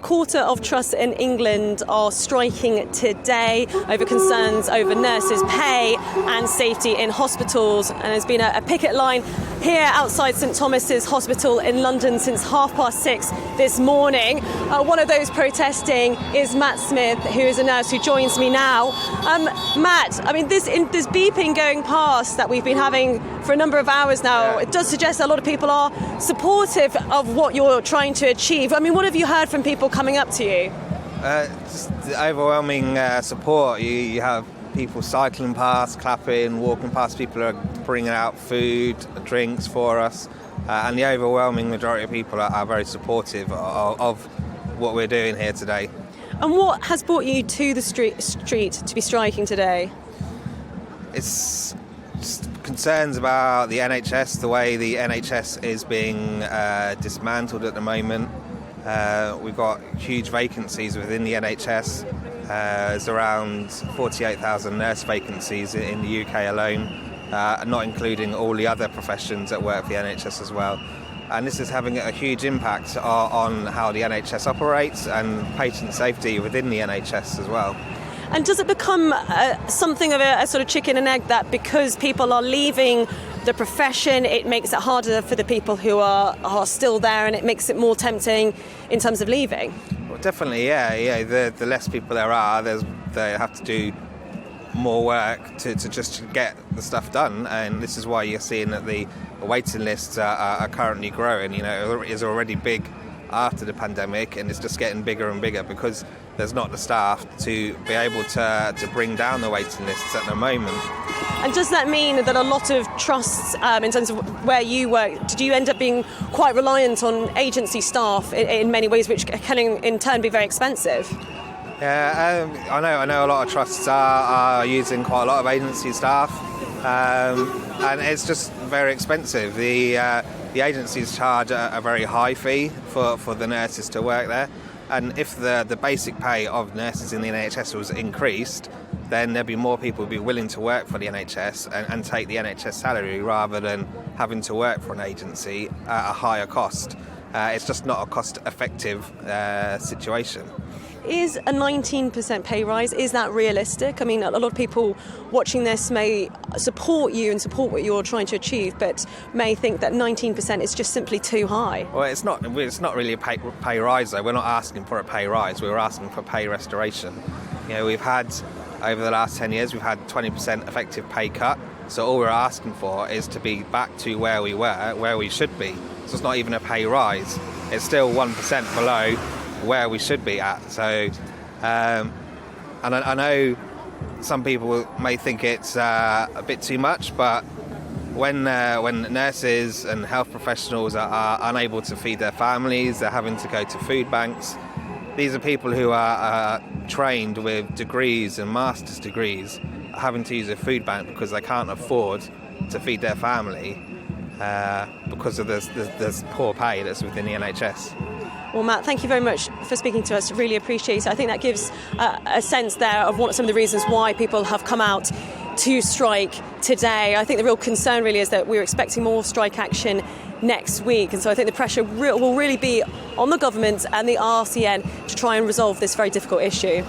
quarter of trusts in England are striking today over concerns over nurses' pay and safety in hospitals. And there's been a picket line here outside St Thomas's Hospital in London since 6:30 this morning. One of those protesting is Matt Smith, who is a nurse who joins me now. Matt, I mean, this beeping going past that we've been having for a number of hours now, it does suggest that a lot of people are supportive of what you're trying to achieve. I mean, what have you heard from people coming up to you? Just the overwhelming support. You have people cycling past, clapping, walking past. People are bringing out food, drinks for us. And the overwhelming majority of people are very supportive of what we're doing here today. And what has brought you to the street to be striking today? It's just concerns about the NHS, the way the NHS is being dismantled at the moment. We've got huge vacancies within the NHS. There's around 48,000 nurse vacancies in the UK alone, not including all the other professions that work for the NHS as well. And this is having a huge impact on how the NHS operates and patient safety within the NHS as well. And does it become something of a sort of chicken and egg that because people are leaving the profession, it makes it harder for the people who are still there, and it makes it more tempting in terms of leaving? Well, definitely, yeah. The less people there are, they have to do more work to just get the stuff done, and this is why you're seeing that the waiting lists are currently growing. You know, it is already big after the pandemic, and it's just getting bigger and bigger because there's not the staff to be able to bring down the waiting lists at the moment. And does that mean that a lot of trusts, in terms of where you work, did you end up being quite reliant on agency staff in many ways, which can in turn be very expensive? Yeah, I know a lot of trusts are using quite a lot of agency staff, and it's just very expensive. The agencies charge a very high fee for the nurses to work there, and if the basic pay of nurses in the NHS was increased, then there'd be more people who'd be willing to work for the NHS and take the NHS salary rather than having to work for an agency at a higher cost. It's just not a cost-effective situation. Is a 19% pay rise, is that realistic? I mean, a lot of people watching this may support you and support what you're trying to achieve, but may think that 19% is just simply too high. Well, it's not really a pay rise, though. We're not asking for a pay rise, we're asking for pay restoration. You know, we've had, over the last 10 years, we've had 20% effective pay cut, so all we're asking for is to be back to where we were, where we should be. So it's not even a pay rise, it's still 1% below where we should be at. So, and I know some people may think it's a bit too much, but when nurses and health professionals are unable to feed their families, they're having to go to food banks. These are people who are trained with degrees and master's degrees, having to use a food bank because they can't afford to feed their family because of this poor pay that's within the NHS. Well, Matt, thank you very much for speaking to us. Really appreciate it. I think that gives a sense there of what some of the reasons why people have come out to strike today. I think the real concern really is that we're expecting more strike action next week, and so I think the pressure will really be on the government and the RCN to try and resolve this very difficult issue.